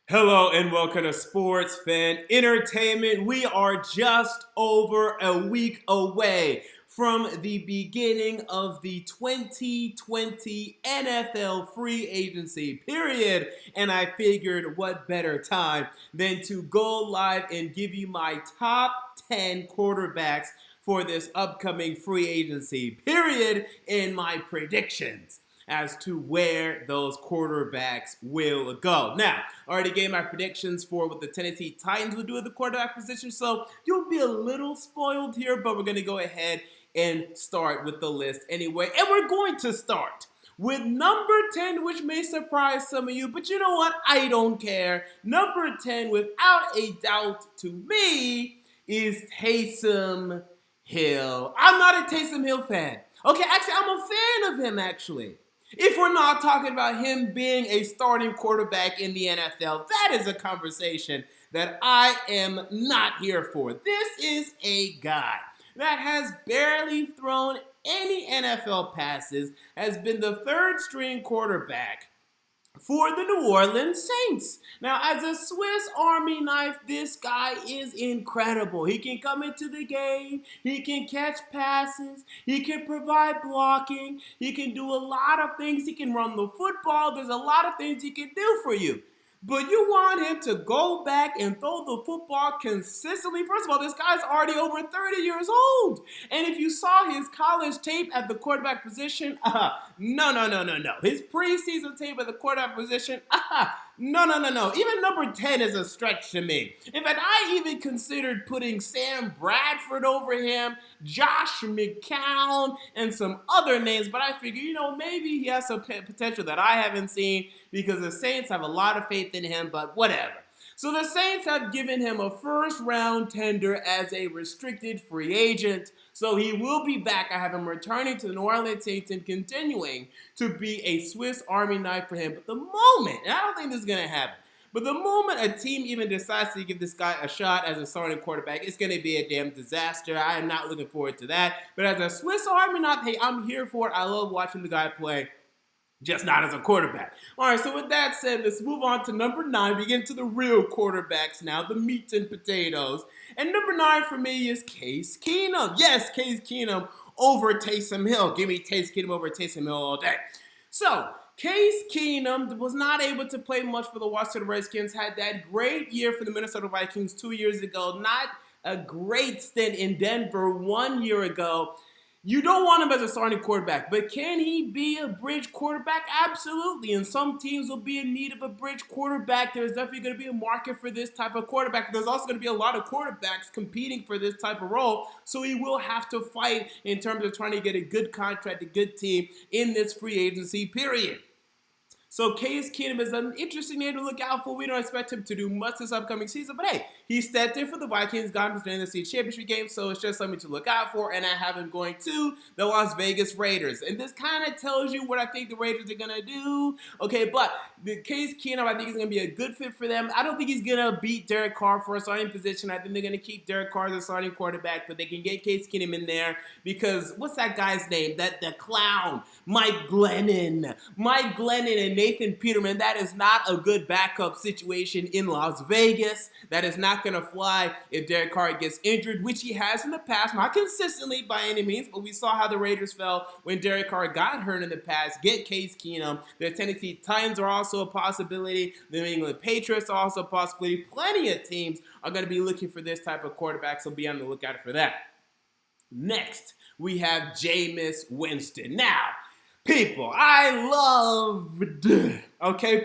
Hello and welcome to Sports Fan Entertainment. We are just over a week away from the beginning of the 2020 NFL free agency period. And I figured what better time than to go live and give you my top 10 quarterbacks for this upcoming free agency period in my predictions as to where those quarterbacks will go. Now, I already gave my predictions for what the Tennessee Titans will do at the quarterback position, so you'll be a little spoiled here, but we're going to go ahead and start with the list anyway. And we're going to start with number 10, which may surprise some of you, but you know what? I don't care. Number 10, without a doubt to me, is Taysom Hill. I'm not a Taysom Hill fan. Okay, actually, I'm a fan of him, actually. If we're not talking about him being a starting quarterback in the NFL, that is a conversation that I am not here for. This is a guy that has barely thrown any NFL passes, has been the third string quarterback for the New Orleans Saints. Now, as a Swiss Army knife, this guy is incredible. He can come into the game, he can catch passes, he can provide blocking, he can do a lot of things, he can run the football, there's a lot of things he can do for you. But you want him to go back and throw the football consistently. First of all, this guy's already over 30 years old. And if you saw his college tape at the quarterback position, no. His preseason tape at the quarterback position, no. Even number 10 is a stretch to me. In fact, I even considered putting Sam Bradford over him, Josh McCown, and some other names, but I figured, maybe he has some potential that I haven't seen because the Saints have a lot of faith in him, but whatever. So the Saints have given him a first-round tender as a restricted free agent, so he will be back. I have him returning to the New Orleans Saints and continuing to be a Swiss Army knife for him. But the moment, and I don't think this is going to happen, but the moment a team even decides to give this guy a shot as a starting quarterback, it's going to be a damn disaster. I am not looking forward to that. But as a Swiss Army knife, hey, I'm here for it. I love watching the guy play. Just not as a quarterback. All right, so with that said, let's move on to number 9. We get into the real quarterbacks now, the meat and potatoes. And number 9 for me is Case Keenum. Yes, Case Keenum over Taysom Hill. Give me Case Keenum over Taysom Hill all day. So, Case Keenum was not able to play much for the Washington Redskins, had that great year for the Minnesota Vikings 2 years ago, not a great stint in Denver 1 year ago. You don't want him as a starting quarterback, but can he be a bridge quarterback? Absolutely, and some teams will be in need of a bridge quarterback. There's definitely going to be a market for this type of quarterback. There's also going to be a lot of quarterbacks competing for this type of role, so he will have to fight in terms of trying to get a good contract, a good team in this free agency period. So Case Keenum is an interesting name to look out for. We don't expect him to do much this upcoming season, but hey, he stepped in for the Vikings, got him to the NFC Championship game, so it's just something to look out for, and I have him going to the Las Vegas Raiders. And this kind of tells you what I think the Raiders are going to do. Okay, but the Case Keenum, I think is going to be a good fit for them. I don't think he's going to beat Derek Carr for a starting position. I think they're going to keep Derek Carr as a starting quarterback, but they can get Case Keenum in there because, what's that guy's name? The clown, Mike Glennon and Nathan Peterman. That is not a good backup situation in Las Vegas. That is not going to fly if Derek Carr gets injured, which he has in the past, not consistently by any means, but we saw how the Raiders fell when Derek Carr got hurt in the past. Get Case Keenum. The Tennessee Titans are also a possibility. The New England Patriots are also a possibility. Plenty of teams are going to be looking for this type of quarterback, so be on the lookout for that. Next, we have Jameis Winston. Now, people, I loved,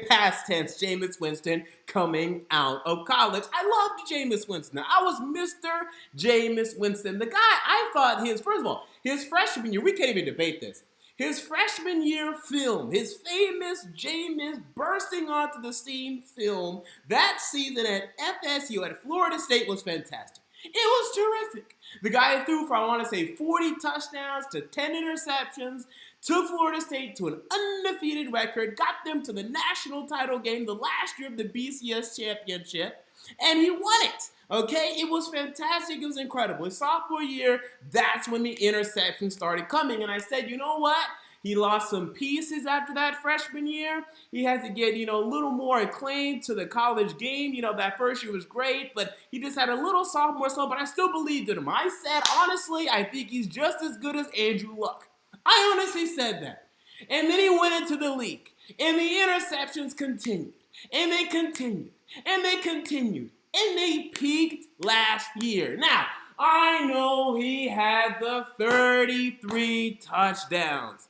past tense, Jameis Winston coming out of college. I loved Jameis Winston. I was Mr. Jameis Winston. The guy, I thought first of all, his freshman year, we can't even debate this. His freshman year film, his famous Jameis bursting onto the scene film that season at FSU at Florida State was fantastic. It was terrific. The guy threw for, 40 touchdowns to 10 interceptions, took Florida State to an undefeated record, got them to the national title game the last year of the BCS championship, and he won it. Okay, it was fantastic. It was incredible. His sophomore year, that's when the interceptions started coming, and I said, you know what? He lost some pieces after that freshman year. He had to get, a little more acclaim to the college game. That first year was great, but he just had a little sophomore slump, but I still believed in him. I said, honestly, I think he's just as good as Andrew Luck. I honestly said that. And then he went into the league, and the interceptions continued, and they continued, and they continued, and they peaked last year. Now, I know he had the 33 touchdowns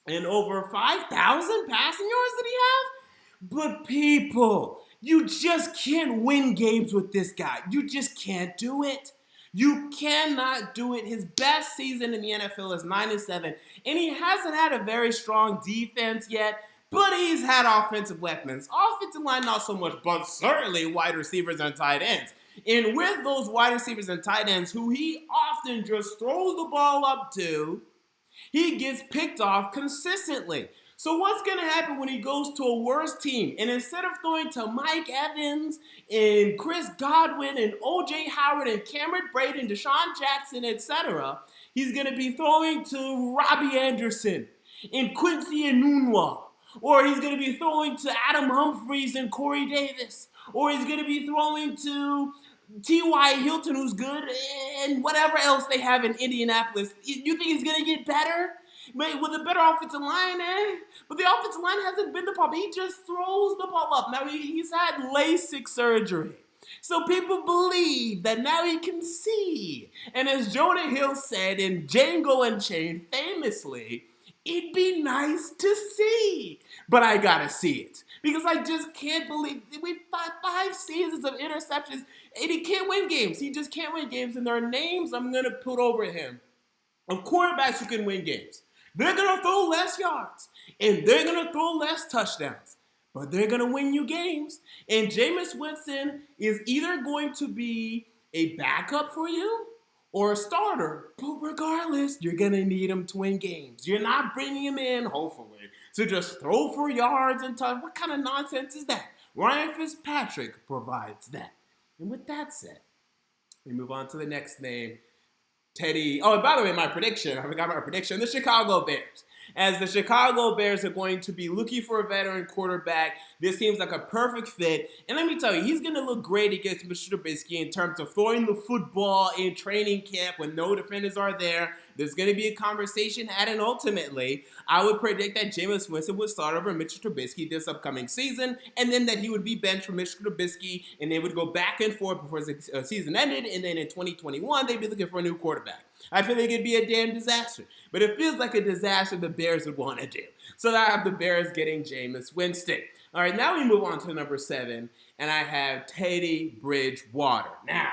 and over 5,000 passing yards that he have. But people, you just can't win games with this guy. You just can't do it. You cannot do it. His best season in the NFL is 9-7, and he hasn't had a very strong defense yet. But he's had offensive weapons. Offensive line, not so much, but certainly wide receivers and tight ends. And with those wide receivers and tight ends, who he often just throws the ball up to, he gets picked off consistently. So what's going to happen when he goes to a worse team? And instead of throwing to Mike Evans and Chris Godwin and O.J. Howard and Cameron Brady and Deshaun Jackson, etc., he's going to be throwing to Robbie Anderson and Quincy Enunwa. Or he's going to be throwing to Adam Humphries and Corey Davis. Or he's going to be throwing to T.Y. Hilton, who's good, and whatever else they have in Indianapolis. You think he's going to get better? With a better offensive line, But the offensive line hasn't been the problem. He just throws the ball up. Now, he's had LASIK surgery. So people believe that now he can see. And as Jonah Hill said in Django Unchained famously, it'd be nice to see, but I gotta see it because I just can't believe we've got 5 seasons of interceptions and he can't win games. He just can't win games, and there are names I'm gonna put over him of quarterbacks who can win games. They're gonna throw less yards and they're gonna throw less touchdowns, but they're gonna win you games. And Jameis Winston is either going to be a backup for you or a starter, but regardless, you're going to need him to win games. You're not bringing him in, hopefully, to just throw for yards and touch. What kind of nonsense is that? Ryan Fitzpatrick provides that. And with that said, we move on to the next name, Teddy. Oh, and by the way, my prediction, I forgot my prediction, the Chicago Bears. As the Chicago Bears are going to be looking for a veteran quarterback, this seems like a perfect fit. And let me tell you, he's going to look great against Mr. Trubisky in terms of throwing the football in training camp when no defenders are there. There's going to be a conversation had, and ultimately, I would predict that Jameis Winston would start over Mr. Trubisky this upcoming season, and then that he would be benched for Mr. Trubisky, and they would go back and forth before the season ended, and then in 2021, they'd be looking for a new quarterback. I feel like it'd be a damn disaster, but it feels like a disaster the Bears would want to do. So I have the Bears getting Jameis Winston. All right, now we move on to number 7, and I have Teddy Bridgewater. Now,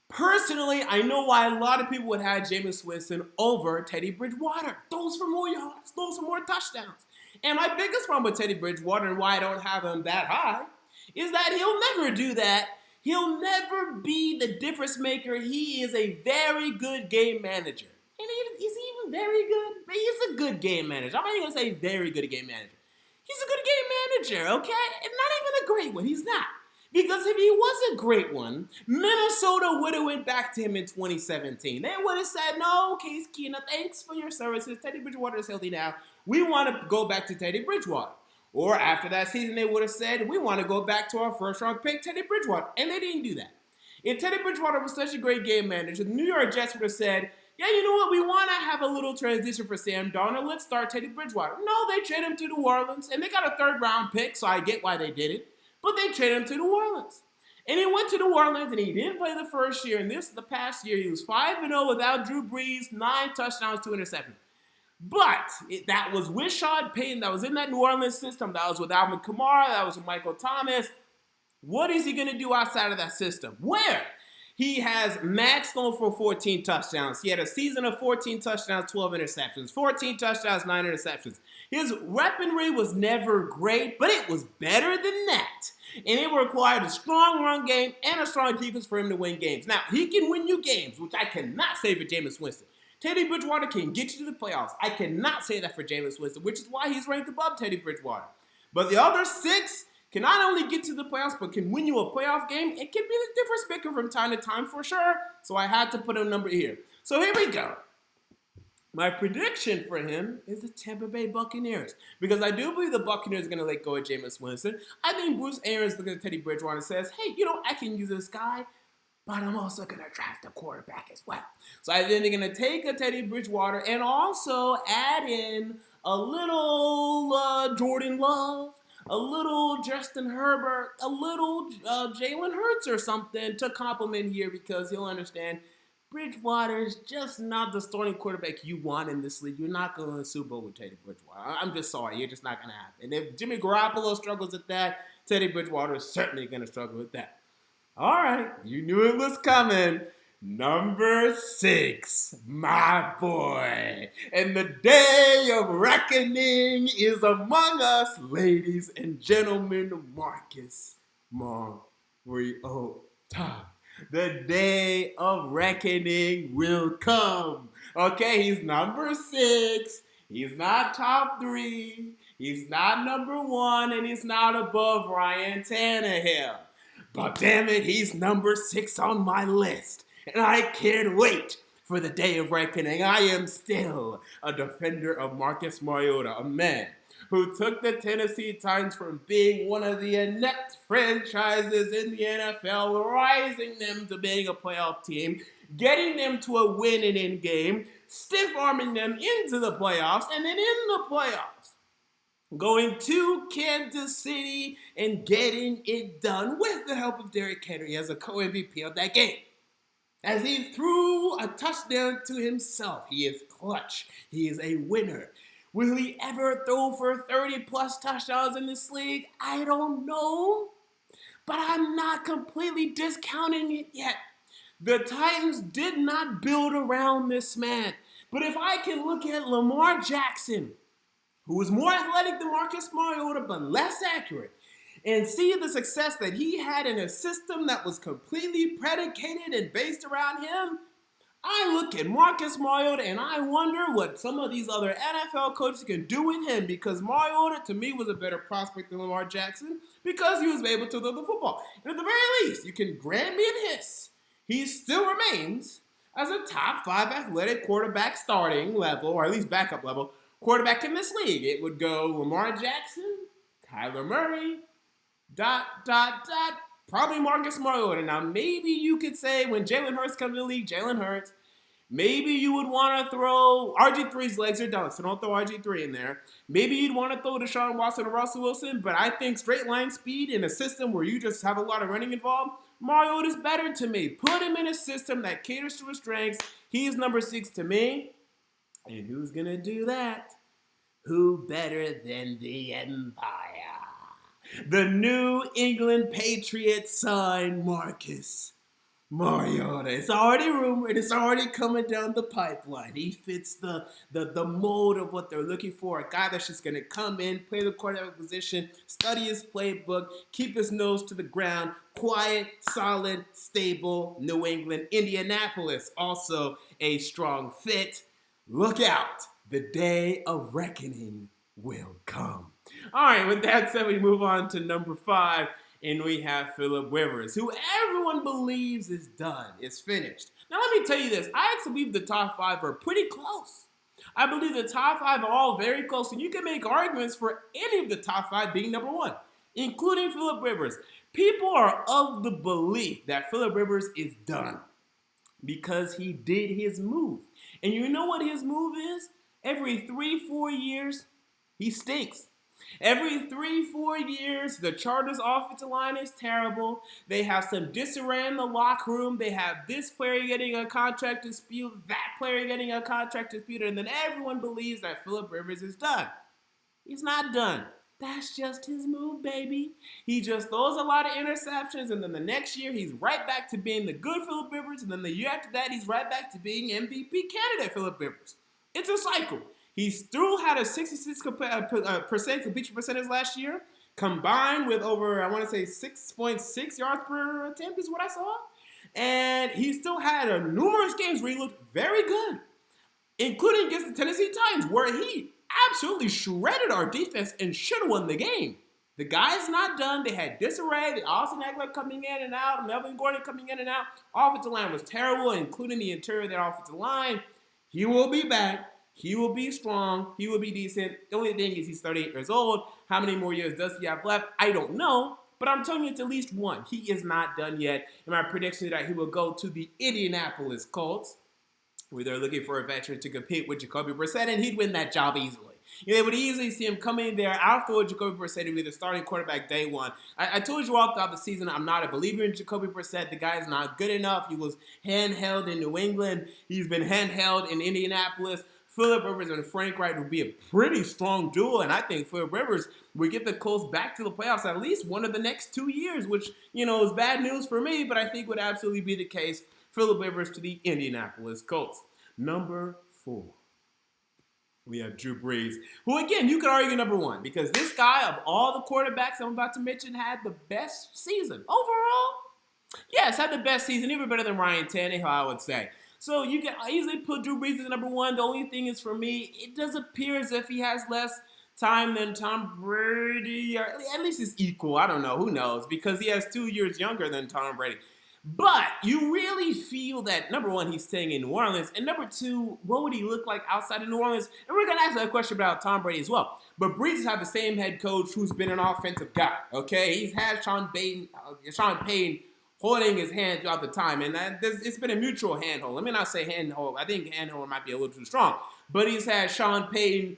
personally, I know why a lot of people would have Jameis Winston over Teddy Bridgewater. Those for more yards, those for more touchdowns. And my biggest problem with Teddy Bridgewater and why I don't have him that high is that he'll never do that. He'll never be the difference maker. He is a very good game manager. And he's even very good. He's a good game manager. I'm not even going to say very good game manager. He's a good game manager, okay? And not even a great one. He's not. Because if he was a great one, Minnesota would have went back to him in 2017. They would have said, no, Case Keenum, thanks for your services. Teddy Bridgewater is healthy now. We want to go back to Teddy Bridgewater. Or after that season, they would have said, we want to go back to our first-round pick, Teddy Bridgewater. And they didn't do that. If Teddy Bridgewater was such a great game manager, the New York Jets would have said, yeah, you know what? We want to have a little transition for Sam Darnold. Let's start Teddy Bridgewater. No, they traded him to New Orleans, and they got a third-round pick, so I get why they did it. But they traded him to New Orleans. And he went to New Orleans, and he didn't play the first year. And the past year, he was 5-0 without Drew Brees, 9 touchdowns, 2 interceptions. But that was with Sean Payton. That was in that New Orleans system. That was with Alvin Kamara. That was with Michael Thomas. What is he going to do outside of that system? Where? He has Max going for 14 touchdowns. He had a season of 14 touchdowns, 12 interceptions. 14 touchdowns, 9 interceptions. His weaponry was never great, but it was better than that. And it required a strong run game and a strong defense for him to win games. Now, he can win you games, which I cannot say for Jameis Winston. Teddy Bridgewater can get you to the playoffs. I cannot say that for Jameis Winston, which is why he's ranked above Teddy Bridgewater. But the other 6 can not only get to the playoffs, but can win you a playoff game. It can be the difference maker from time to time for sure. So I had to put a number here. So here we go. My prediction for him is the Tampa Bay Buccaneers. Because I do believe the Buccaneers are going to let go of Jameis Winston. I think Bruce Arians looking at Teddy Bridgewater and says, hey, I can use this guy, but I'm also going to draft a quarterback as well. So I think they're going to take a Teddy Bridgewater and also add in a little Jordan Love, a little Justin Herbert, a little Jalen Hurts or something to compliment here because he'll understand Bridgewater is just not the starting quarterback you want in this league. You're not going to the Super Bowl with Teddy Bridgewater. I'm just sorry. You're just not going to happen. And if Jimmy Garoppolo struggles at that, Teddy Bridgewater is certainly going to struggle with that. All right. You knew it was coming. Number 6, my boy. And the day of reckoning is among us, ladies and gentlemen, Marcus Mariota. The day of reckoning will come. Okay, he's number 6. He's not top 3. He's not number 1, and he's not above Ryan Tannehill. But damn it, he's number 6 on my list. And I can't wait for the day of reckoning. I am still a defender of Marcus Mariota, a man who took the Tennessee Titans from being one of the inept franchises in the NFL, rising them to being a playoff team, getting them to a win and end game, stiff-arming them into the playoffs, and then in the playoffs, going to Kansas City and getting it done with the help of Derrick Henry as a co-MVP of that game. As he threw a touchdown to himself, he is clutch. He is a winner. Will he ever throw for 30-plus touchdowns in this league? I don't know. But I'm not completely discounting it yet. The Titans did not build around this man. But if I can look at Lamar Jackson, who is more athletic than Marcus Mariota but less accurate, and see the success that he had in a system that was completely predicated and based around him, I look at Marcus Mariota and I wonder what some of these other NFL coaches can do with him, because Mariota, to me, was a better prospect than Lamar Jackson because he was able to throw the football. And at the very least, you can grant me this, he still remains as a top 5 athletic quarterback starting level, or at least backup level, quarterback in this league. It would go Lamar Jackson, Kyler Murray, ... probably Marcus Mariota. Now, maybe you could say when Jalen Hurts comes to the league, Jalen Hurts, maybe you would want to throw RG3's legs are done, so don't throw RG3 in there. Maybe you'd want to throw Deshaun Watson or Russell Wilson, but I think straight line speed in a system where you just have a lot of running involved, Mariota's better to me. Put him in a system that caters to his strengths. He's number 6 to me. And who's going to do that? Who better than the Empire? The New England Patriots signed Marcus Mariota. It's already rumored. It's already coming down the pipeline. He fits the mold of what they're looking for. A guy that's just going to come in, play the quarterback position, study his playbook, keep his nose to the ground, quiet, solid, stable. New England. Indianapolis, also a strong fit. Look out. The day of reckoning will come. All right, with that said, we move on to number 5, and we have Phillip Rivers, who everyone believes is done, is finished. Now, let me tell you this. I actually believe the top 5 are pretty close. I believe the top 5 are all very close, and you can make arguments for any of the top 5 being number 1, including Phillip Rivers. People are of the belief that Phillip Rivers is done because he did his move. And you know what his move is? Every 3-4 years, he stinks. Every 3-4 years, the Chargers' offensive line is terrible. They have some disarray in the locker room. They have this player getting a contract dispute, that player getting a contract dispute, and then everyone believes that Phillip Rivers is done. He's not done. That's just his move, baby. He just throws a lot of interceptions, and then the next year, he's right back to being the good Phillip Rivers, and then the year after that, he's right back to being MVP candidate Phillip Rivers. It's a cycle. He still had a 66% completion percentage last year, combined with over, I want to say, 6.6 yards per attempt is what I saw. And he still had numerous games where he looked very good, including against the Tennessee Titans, where he absolutely shredded our defense and should have won the game. The guy's not done. They had disarray. The Austin Eckler coming in and out. Melvin Gordon coming in and out. Offensive line was terrible, including the interior of their offensive line. He will be back. He will be strong. He will be decent. The only thing is he's 38 years old. How many more years does he have left? I don't know. But I'm telling you, it's at least one. He is not done yet. And my prediction is that he will go to the Indianapolis Colts, where they're looking for a veteran to compete with Jacoby Brissett, and he'd win that job easily. They would easily see him coming in there after Jacoby Brissett to be the starting quarterback day one. I told you all throughout the season I'm not a believer in Jacoby Brissett. The guy is not good enough. He was handheld in New England. He's been handheld in Indianapolis. Phillip Rivers and Frank Wright would be a pretty strong duo, and I think Phillip Rivers would get the Colts back to the playoffs at least one of the next 2 years, which, is bad news for me, but I think would absolutely be the case. Phillip Rivers to the Indianapolis Colts. Number 4. We have Drew Brees, who, again, you could argue number 1, because this guy, of all the quarterbacks I'm about to mention, had the best season. Overall, yes, had the best season, even better than Ryan Tannehill, I would say. So you can easily put Drew Brees as number 1. The only thing is, for me, it does appear as if he has less time than Tom Brady, or at least it's equal. I don't know. Who knows? Because he has 2 years younger than Tom Brady. But you really feel that, number 1, he's staying in New Orleans, and number 2, what would he look like outside of New Orleans? And we're going to ask that question about Tom Brady as well. But Brees has had the same head coach who's been an offensive guy, okay? He's had Sean Payton holding his hand throughout the time, and it's been a mutual handhold. Let me not say handhold. I think handhold might be a little too strong. But he's had Sean Payton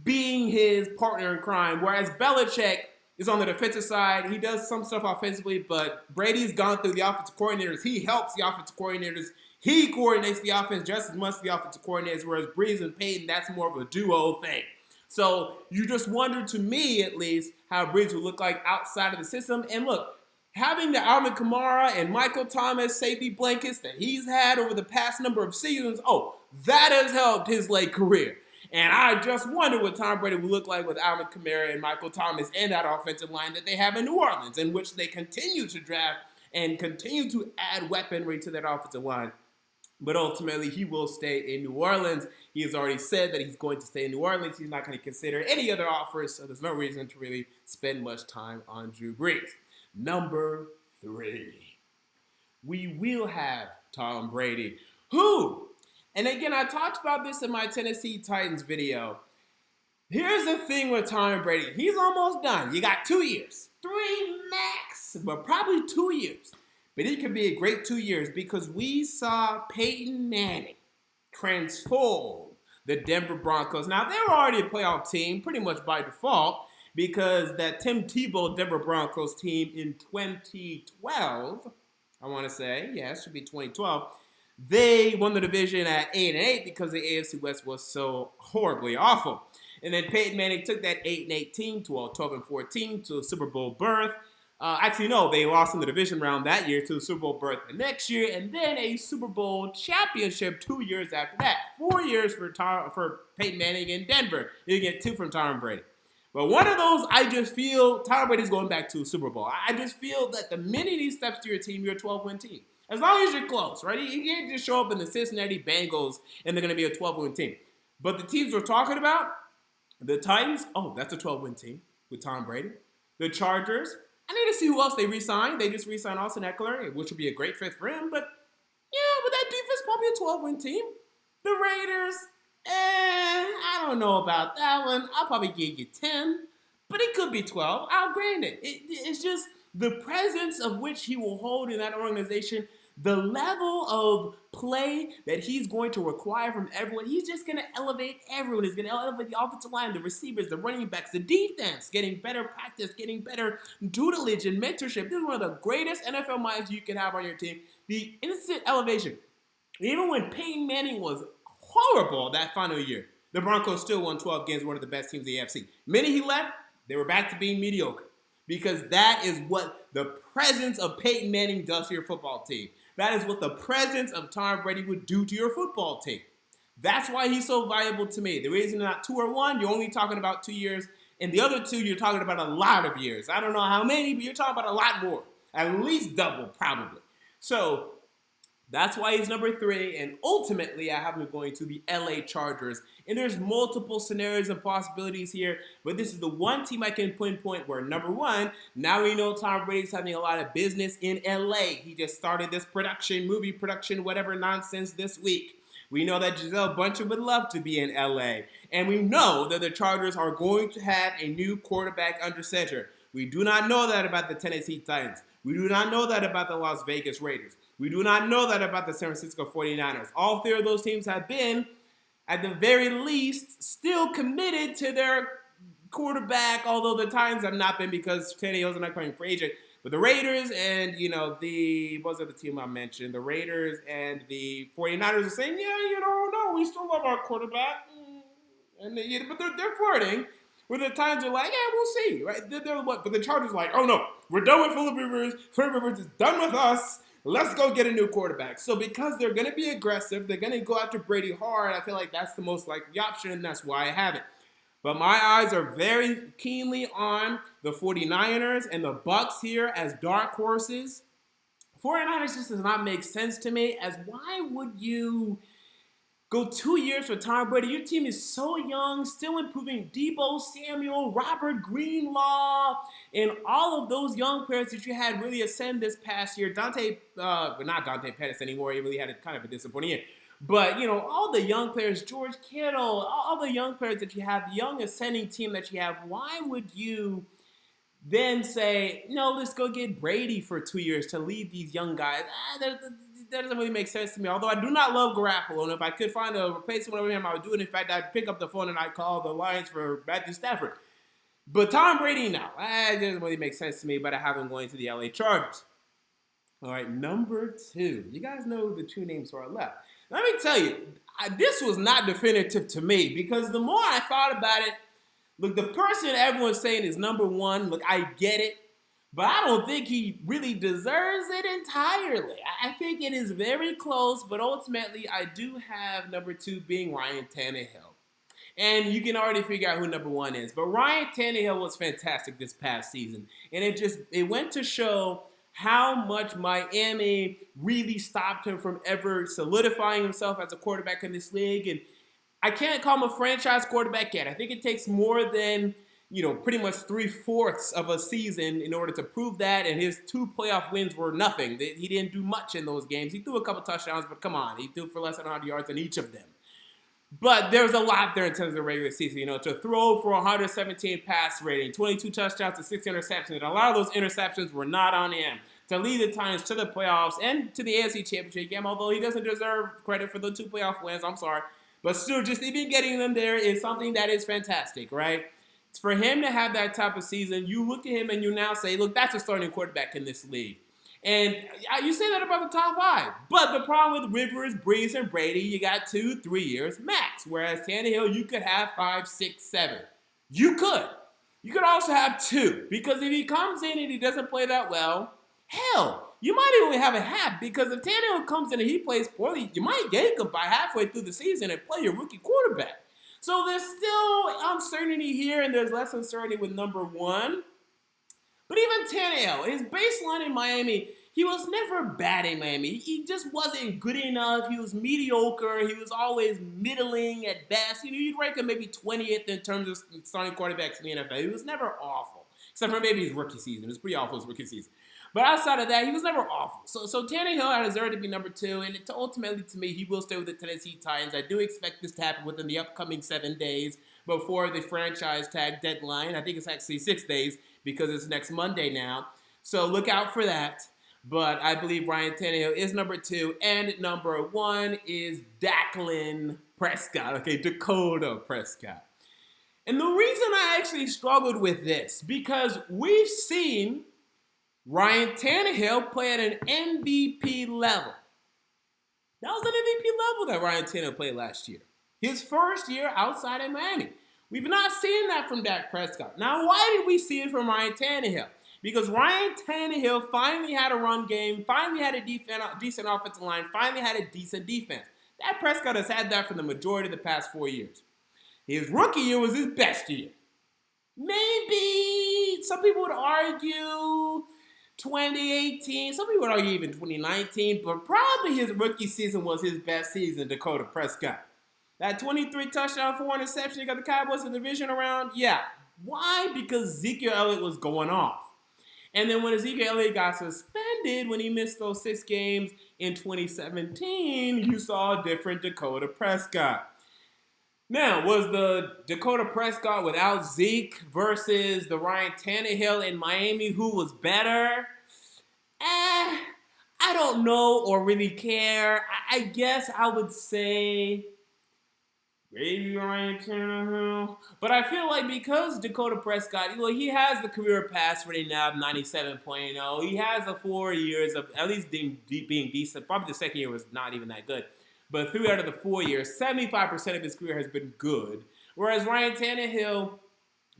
being his partner in crime, whereas Belichick is on the defensive side. He does some stuff offensively, but Brady's gone through the offensive coordinators. He helps the offensive coordinators. He coordinates the offense just as much as the offensive coordinators, whereas Brees and Payton, that's more of a duo thing. So you just wonder, to me at least, how Brees would look like outside of the system. And look, having the Alvin Kamara and Michael Thomas safety blankets that he's had over the past number of seasons, that has helped his late career. And I just wonder what Tom Brady would look like with Alvin Kamara and Michael Thomas and that offensive line that they have in New Orleans, in which they continue to draft and continue to add weaponry to that offensive line. But ultimately, he will stay in New Orleans. He has already said that he's going to stay in New Orleans. He's not going to consider any other offers, so there's no reason to really spend much time on Drew Brees. Number 3, we will have Tom Brady, who, and again, I talked about this in my Tennessee Titans video. Here's the thing with Tom Brady. He's almost done. You got 2 years. 3 max, but probably 2 years. But it could be a great 2 years, because we saw Peyton Manning transform the Denver Broncos. Now, they were already a playoff team pretty much by default, because that Tim Tebow Denver Broncos team in 2012, I want to say, it should be 2012, they won the division at 8-8 because the AFC West was so horribly awful. And then Peyton Manning took that 8-8 team to a 12-14 to a Super Bowl berth. They lost in the division round that year to a Super Bowl berth the next year, and then a Super Bowl championship 2 years after that. 4 years for Peyton Manning in Denver. You get 2 from Tom Brady. But one of those, I just feel Tom Brady's going back to a Super Bowl. I just feel that the minute he steps to your team, you're a 12-win team. As long as you're close, right? You can't just show up in the Cincinnati Bengals and they're going to be a 12-win team. But the teams we're talking about, the Titans, that's a 12-win team with Tom Brady. The Chargers, I need to see who else they re-signed. They just re-signed Austin Eckler, which would be a great fit for him. But, with that defense, probably a 12-win team. The Raiders, I don't know about that one. I'll probably give you 10, but it could be 12. I'll grant it. It's just the presence of which he will hold in that organization, the level of play that he's going to require from everyone. He's just going to elevate everyone. He's going to elevate the offensive line, the receivers, the running backs, the defense, getting better practice, getting better tutelage and mentorship. This is one of the greatest NFL minds you can have on your team. The instant elevation. Even when Peyton Manning was horrible that final year, the Broncos still won 12 games, one of the best teams in the AFC. The minute he left, they were back to being mediocre, because that is what the presence of Peyton Manning does to your football team. That is what the presence of Tom Brady would do to your football team. That's why he's so valuable to me. The reason not 2 or 1, you're only talking about 2 years, and the other 2, you're talking about a lot of years. I don't know how many, but you're talking about a lot more. At least double, probably. So that's why he's number 3, and ultimately I have him going to the LA Chargers. And there's multiple scenarios and possibilities here, but this is the one team I can pinpoint where, number 1, now we know Tom Brady's having a lot of business in LA. He just started this movie production, whatever nonsense this week. We know that Giselle Bundchen would love to be in LA. And we know that the Chargers are going to have a new quarterback under center. We do not know that about the Tennessee Titans. We do not know that about the Las Vegas Raiders. We do not know that about the San Francisco 49ers. All three of those teams have been, at the very least, still committed to their quarterback, although the Titans have not been because Tannehill's not coming free agent. But the Raiders and, what was the team I mentioned? The Raiders and the 49ers are saying, no, we still love our quarterback. But they're flirting. Where the Titans are like, yeah, we'll see, right? But the Chargers are like, oh no, we're done with Phillip Rivers. Phillip Rivers is done with us. Let's go get a new quarterback. So because they're going to be aggressive, they're going to go after Brady hard. I feel like that's the most likely option, and that's why I have it. But my eyes are very keenly on the 49ers and the Bucs here as dark horses. 49ers just does not make sense to me, as why would you go 2 years for Tom Brady? Your team is so young, still improving. Deebo Samuel, Robert Greenlaw, and all of those young players that you had really ascend this past year. Not Dante Pettis anymore. He really had kind of a disappointing year. But, all the young players, George Kittle, all the young players that you have, the young ascending team that you have, why would you then say, no, let's go get Brady for 2 years to lead these young guys? That doesn't really make sense to me. Although I do not love Garoppolo, and if I could find a replacement over him, I would do it. In fact, I'd pick up the phone and I'd call the Lions for Matthew Stafford. But Tom Brady, no. That doesn't really make sense to me, but I have him going to the LA Chargers. All right, number 2. You guys know the 2 names who are left. Let me tell you, this was not definitive to me because the more I thought about it, look, the person everyone's saying is number 1. Look, I get it, but I don't think he really deserves it entirely. I think it is very close, but ultimately I do have number 2 being Ryan Tannehill. And you can already figure out who number 1 is. But Ryan Tannehill was fantastic this past season. And it went to show how much Miami really stopped him from ever solidifying himself as a quarterback in this league. And I can't call him a franchise quarterback yet. I think it takes more than, pretty much 3/4 of a season in order to prove that. And his 2 playoff wins were nothing. He didn't do much in those games. He threw a couple touchdowns, but come on. He threw for less than 100 yards in each of them. But there's a lot there in terms of the regular season. To throw for 117 pass rating, 22 touchdowns to 6 interceptions. And a lot of those interceptions were not on him. To lead the Titans to the playoffs and to the AFC Championship game, although he doesn't deserve credit for the 2 playoff wins. I'm sorry. But still, just even getting them there is something that is fantastic, right? It's for him to have that type of season. You look at him and you now say, look, that's a starting quarterback in this league. And you say that about the top 5. But the problem with Rivers, Brees, and Brady, you got 2-3 years max. Whereas Tannehill, you could have 5, 6, 7. You could. You could also have 2. Because if he comes in and he doesn't play that well, hell, you might only have a half. Because if Tannehill comes in and he plays poorly, you might yank him by halfway through the season and play your rookie quarterback. So there's still uncertainty here, and there's less uncertainty with number 1. But even Tannehill, his baseline in Miami, he was never bad in Miami. He just wasn't good enough. He was mediocre. He was always middling at best. You'd rank him maybe 20th in terms of starting quarterbacks in the NFL. He was never awful, except for maybe his rookie season. It was pretty awful his rookie season. But outside of that, he was never awful. So Tannehill deserved to be number 2, and ultimately, to me, he will stay with the Tennessee Titans. I do expect this to happen within the upcoming 7 days before the franchise tag deadline. I think it's actually 6 days because it's next Monday now. So look out for that. But I believe Ryan Tannehill is number 2, and number 1 is Dakota Prescott. And the reason I actually struggled with this, because we've seen Ryan Tannehill play at an MVP level. That was an MVP level that Ryan Tannehill played last year. His first year outside of Miami. We've not seen that from Dak Prescott. Now, why did we see it from Ryan Tannehill? Because Ryan Tannehill finally had a run game, finally had a decent offensive line, finally had a decent defense. Dak Prescott has had that for the majority of the past 4 years. His rookie year was his best year. Maybe some people would argue 2018. Some people would argue even 2019. But probably his rookie season was his best season, Dakota Prescott. That 23 touchdown, 4 interception, you got the Cowboys in the division around? Yeah. Why? Because Ezekiel Elliott was going off. And then when Ezekiel Elliott got suspended when he missed those 6 games in 2017, you saw a different Dakota Prescott. Now, was the Dakota Prescott without Zeke versus the Ryan Tannehill in Miami who was better? I don't know or really care. I guess I would say maybe Ryan Tannehill. But I feel like because Dakota Prescott, he has the career pass rating now of 97.0. He has the 4 years of at least being decent. Probably the second year was not even that good. But 3 out of the 4 years, 75% of his career has been good. Whereas Ryan Tannehill,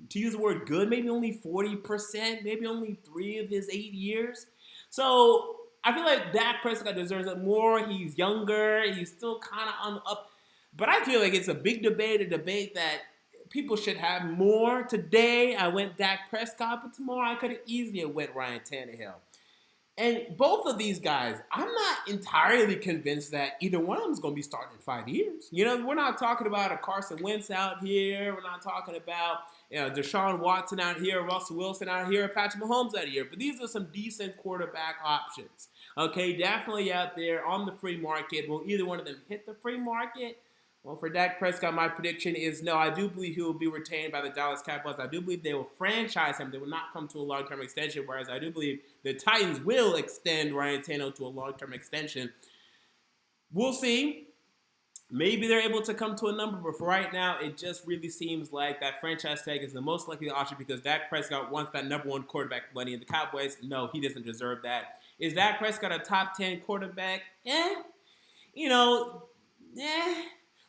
to use the word good, maybe only 40%, maybe only 3 of his 8 years. So I feel like Dak Prescott deserves it more. He's younger. He's still kind of on the up. But I feel like it's a big debate, a debate that people should have more. Today, I went Dak Prescott, but tomorrow I could have easily went Ryan Tannehill. And both of these guys, I'm not entirely convinced that either one of them is going to be starting in 5 years. We're not talking about a Carson Wentz out here. We're not talking about Deshaun Watson out here, Russell Wilson out here, Patrick Mahomes out here. But these are some decent quarterback options. Okay, definitely out there on the free market. Will either one of them hit the free market? Well, for Dak Prescott, my prediction is no. I do believe he will be retained by the Dallas Cowboys. I do believe they will franchise him. They will not come to a long-term extension, whereas I do believe the Titans will extend Ryan Tannehill to a long-term extension. We'll see. Maybe they're able to come to a number, but for right now, it just really seems like that franchise tag is the most likely option because Dak Prescott wants that number 1 quarterback money, and the Cowboys, no, he doesn't deserve that. Is Dak Prescott a top 10 quarterback?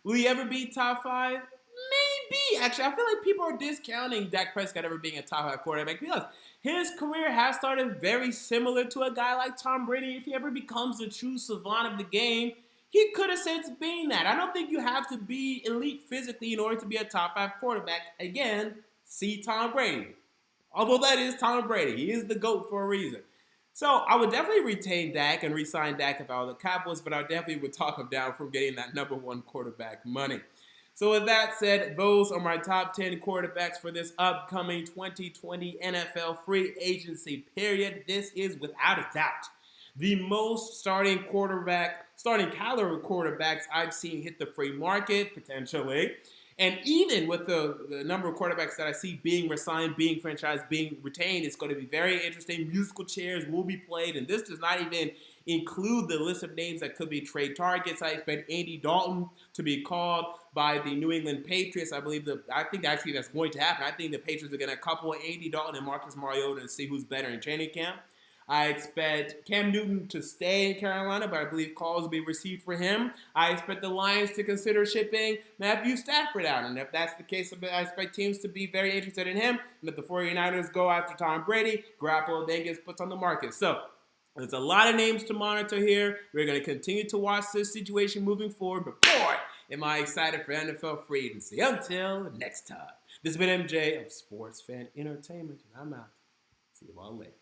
Will he ever be top 5? Maybe. Actually, I feel like people are discounting Dak Prescott ever being a top 5 quarterback because his career has started very similar to a guy like Tom Brady. If he ever becomes a true savant of the game, he could have since been that. I don't think you have to be elite physically in order to be a top 5 quarterback. Again, see Tom Brady. Although that is Tom Brady. He is the GOAT for a reason. So I would definitely retain Dak and re-sign Dak if I were the Cowboys, but I definitely would talk him down from getting that number 1 quarterback money. So with that said, those are my top 10 quarterbacks for this upcoming 2020 NFL free agency period. This is without a doubt the most starting caliber quarterbacks I've seen hit the free market, potentially. And even with the number of quarterbacks that I see being resigned, being franchised, being retained, it's going to be very interesting. Musical chairs will be played, and this does not even include the list of names that could be trade targets. I expect Andy Dalton to be called by the New England Patriots. I think actually that's going to happen. I think the Patriots are going to couple Andy Dalton and Marcus Mariota and see who's better in training camp. I expect Cam Newton to stay in Carolina, but I believe calls will be received for him. I expect the Lions to consider shipping Matthew Stafford out. And if that's the case, I expect teams to be very interested in him. And if the 49ers go after Tom Brady, Garoppolo then gets put on the market. So there's a lot of names to monitor here. We're going to continue to watch this situation moving forward. But boy, am I excited for NFL free agency. Until next time. This has been MJ of Sports Fan Entertainment, and I'm out. See you all later.